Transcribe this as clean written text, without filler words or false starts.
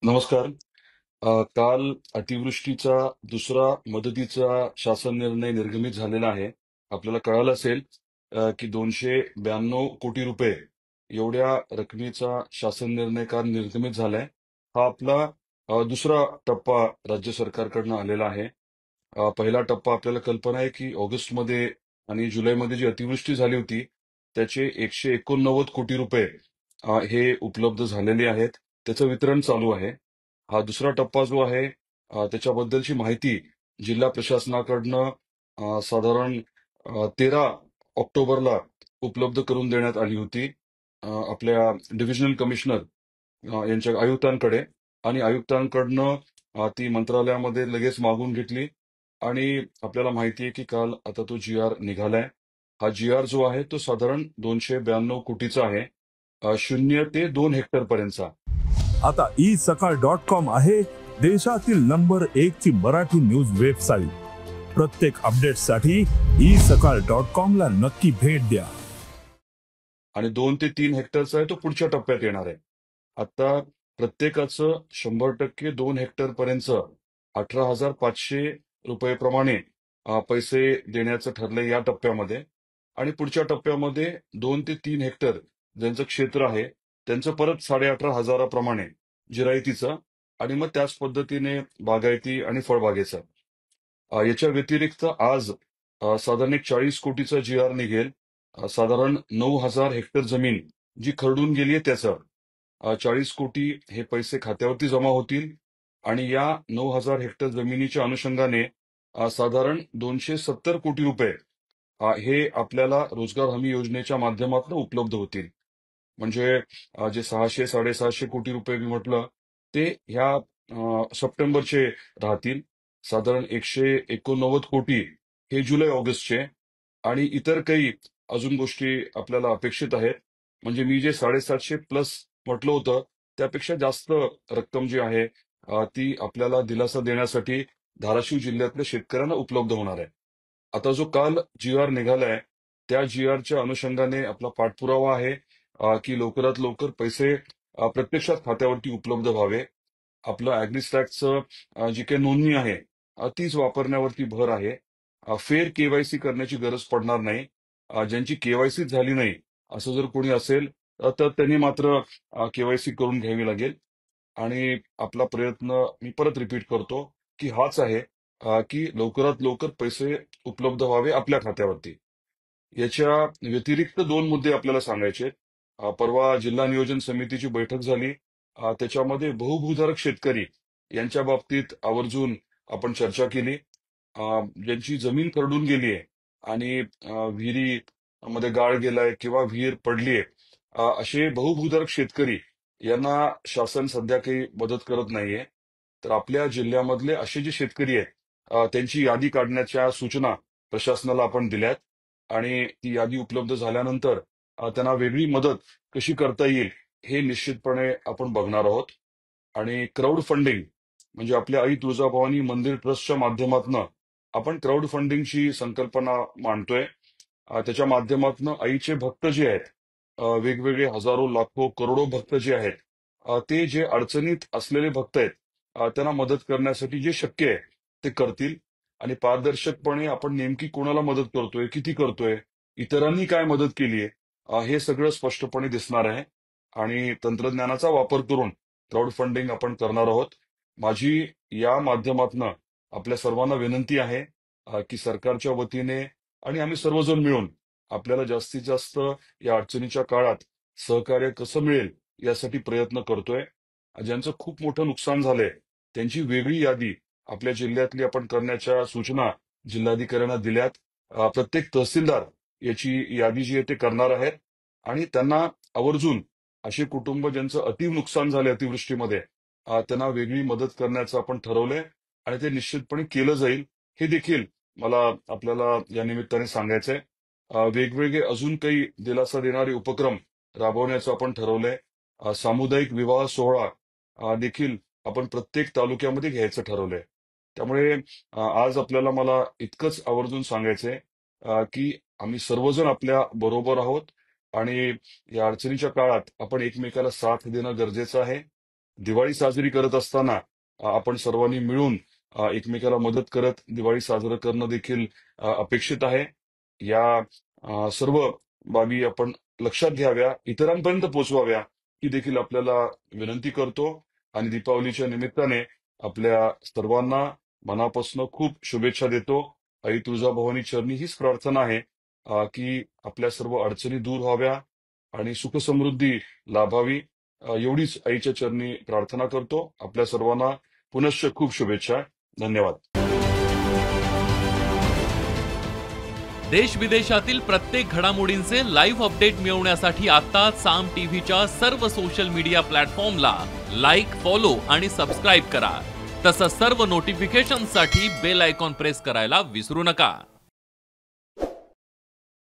नमस्कार. काल अतिवृष्टीचा दुसरा मदतीचा शासन निर्णय निर्गमित झालेला आहे. आपल्याला कळालं असेल की ₹292 कोटी एवढ्या रकमेचा शासन निर्णय काल निर्गमित झालाय. हा आपला दुसरा टप्पा राज्य सरकारकडनं आलेला आहे. पहिला टप्पा आपल्याला कल्पना आहे की ऑगस्टमध्ये आणि जुलैमध्ये जी अतिवृष्टी झाली होती, त्याचे ₹189 कोटी हे उपलब्ध झालेले आहेत. त्याचं वितरण चालू आहे. हा दुसरा टप्पा जो आहे त्याच्याबद्दलची माहिती जिल्हा प्रशासनाकडनं साधारण 13 ऑक्टोबरला उपलब्ध करून देण्यात आली होती. आपल्या डिव्हिजनल कमिशनर यांच्या आयुक्तांकडे आणि आयुक्तांकडनं ती मंत्रालयामध्ये लगेच मागून घेतली आणि आपल्याला माहिती आहे की काल आता तो जी-आर निघालाय. हा जी-आर जो आहे तो साधारण 292 कोटीचा आहे. 0 ते 2 हेक्टर पर्यंतचा. आता isakal.com आहे देशातील नंबर 1 ची मराठी न्यूज वेबसाईट. प्रत्येक अपडेटसाठी isakal.com ला नक्की भेट द्या. आणि 2 ते 3 हेक्टरचा आहे तो पुढच्या टप्प्यात येणार आहे. आता प्रत्येकाचं 100% 2 हेक्टर पर्यंतचं ₹18,500 प्रमाणे पैसे देण्याचं ठरलंय या टप्प्यामध्ये. आणि पुढच्या टप्प्यामध्ये 2 ते 3 हेक्टर ज्यांचं क्षेत्र आहे त्यांचं परत 18,500 प्रमाणे जिरायतीचं आणि मग त्याच पद्धतीने बागायती आणि फळबागेचं. याच्या व्यतिरिक्त आज साधारण एक 40 कोटीचा जी-आर निघेल. साधारण 9,000 हेक्टर जमीन जी खरडून गेली आहे त्याचं 40 कोटी हे पैसे खात्यावरती जमा होतील आणि या 9,000 हेक्टर जमिनीच्या अनुषंगाने साधारण ₹270 कोटी हे आपल्याला रोजगार हमी योजनेच्या माध्यमातून उपलब्ध होतील. म्हणजे जे 600-650 कोटी मी म्हटलं ते ह्या सप्टेंबरचे राहतील. साधारण 189 कोटी हे जुलै ऑगस्टचे आणि इतर काही अजून गोष्टी आपल्याला अपेक्षित आहेत. म्हणजे मी जे 750 प्लस म्हटलं होतं त्यापेक्षा जास्त रक्कम जी आहे ती आपल्याला दिलासा देण्यासाठी धाराशिव जिल्ह्यातल्या शेतकऱ्यांना उपलब्ध होणार आहे. आता जो काल जी-आर निघालाय त्या जी-आरच्या अनुषंगाने आपला पाठपुरावा आहे की लवकरात लवकर पैसे प्रत्यक्षात खात्यावरती उपलब्ध व्हावे. आपलं ॲग्रीस्टॅटचं जी काही नोंदणी आहे तीच वापरण्यावरती भर आहे. फेर केवायसी करण्याची गरज पडणार नाही. ज्यांची केवायसी झाली नाही असं जर कोणी असेल तर त्यांनी मात्र केवायसी करून घ्यावी लागेल. आणि आपला प्रयत्न मी परत रिपीट करतो की हाच आहे की लवकरात लवकर पैसे उपलब्ध व्हावे आपल्या खात्यावरती. याच्या व्यतिरिक्त 2 मुद्दे आपल्याला सांगायचे आहेत. परवा जिल्हा नियोजन समितीची बैठक झाली. त्याच्यामध्ये बहुभूधारक शेतकरी यांच्या बाबतीत आवर्जून आपण चर्चा केली. ज्यांची जमीन खरडून गेली आहे आणि विहिरीमध्ये गाळ गेलाय किंवा विहीर पडलीये असे बहुभूधारक शेतकरी यांना शासन सध्या काही मदत करत नाहीये. तर आपल्या जिल्ह्यामधले असे जे शेतकरी आहेत त्यांची यादी काढण्याच्या सूचना प्रशासनाला आपण दिल्यात आणि ती यादी उपलब्ध झाल्यानंतर त्यांना वेगळी मदत कशी करता येईल हे निश्चितपणे आपण बघणार आहोत. आणि क्राऊड फंडिंग म्हणजे आपल्या आई तुळजाभवानी मंदिर ट्रस्टच्या माध्यमातून आपण क्राऊड फंडिंगची संकल्पना मांडतोय. त्याच्या माध्यमातून आईचे भक्त जे आहेत वेगवेगळे हजारो, लाखो, करोडो भक्त जे आहेत ते जे अडचणीत असलेले भक्त आहेत त्यांना मदत करण्यासाठी जे शक्य आहे ते करतील. आणि पारदर्शकपणे आपण नेमकी कोणाला मदत करतोय, किती करतोय, इतरांनी काय मदत केली आहे हे सगळं स्पष्टपणे दिसणार आहे. आणि तंत्रज्ञानाचा वापर करून क्राऊड फंडिंग आपण करणार आहोत. माझी या माध्यमातून आपल्या सर्वांना विनंती आहे की सरकारच्या वतीने आणि आम्ही सर्वजण मिळून आपल्याला जास्तीत जास्त या अडचणीच्या काळात सहकार्य कसं मिळेल यासाठी प्रयत्न करतोय. ज्यांचं खूप मोठं नुकसान झालंय त्यांची वेगळी यादी आपल्या जिल्ह्यातली आपण करण्याच्या सूचना जिल्हाधिकाऱ्यांना दिल्यात. प्रत्येक तहसीलदार याची यादी जी आहे ते करणार आहेत आणि त्यांना आवर्जून असे कुटुंब ज्यांचं अति नुकसान झालंय अतिवृष्टीमध्ये त्यांना वेगळी मदत करण्याचं आपण ठरवलंय आणि ते निश्चितपणे केलं जाईल हे देखील मला आपल्याला या निमित्ताने सांगायचंय. वेगवेगळे अजून काही दिलासा देणारे उपक्रम राबवण्याचं आपण ठरवलंय. सामुदायिक विवाह सोहळा देखील आपण प्रत्येक तालुक्यामध्ये घ्यायचं ठरवलंय. त्यामुळे आज आपल्याला मला इतकंच आवर्जून सांगायचंय की आम्ही सर्वजण आपल्या बरोबर आहोत आणि या अडचणीच्या काळात आपण एकमेकाला साथ देणं गरजेचं आहे. दिवाळी साजरी करत असताना आपण सर्वांनी मिळून एकमेकाला मदत करत दिवाळी साजरं करणं देखील अपेक्षित आहे. या सर्व बाबी आपण लक्षात घ्याव्या, इतरांपर्यंत पोहोचवाव्या ही देखील आपल्याला विनंती करतो. आणि दीपावलीच्या निमित्ताने आपल्या सर्वांना मनापासून खूप शुभेच्छा देतो. आई तुळजाभवानी चरणी हीच प्रार्थना आहे की आपल्या सर्व अडचणी दूर व्हाव्या आणि सुखसमृद्धी लाभावी. एवढीच आईच्या चरणी प्रार्थना करतो. आपल्या सर्वांना पुनश्च खूप शुभेच्छा. धन्यवाद. देश विदेशातील प्रत्येक घडामोडींचे लाईव्ह अपडेट मिळवण्यासाठी आता साम टीव्हीच्या सर्व सोशल मीडिया प्लॅटफॉर्मला लाईक, फॉलो आणि सबस्क्राईब करा. तसंच सर्व नोटिफिकेशनसाठी बेल आयकॉन प्रेस करायला विसरू नका.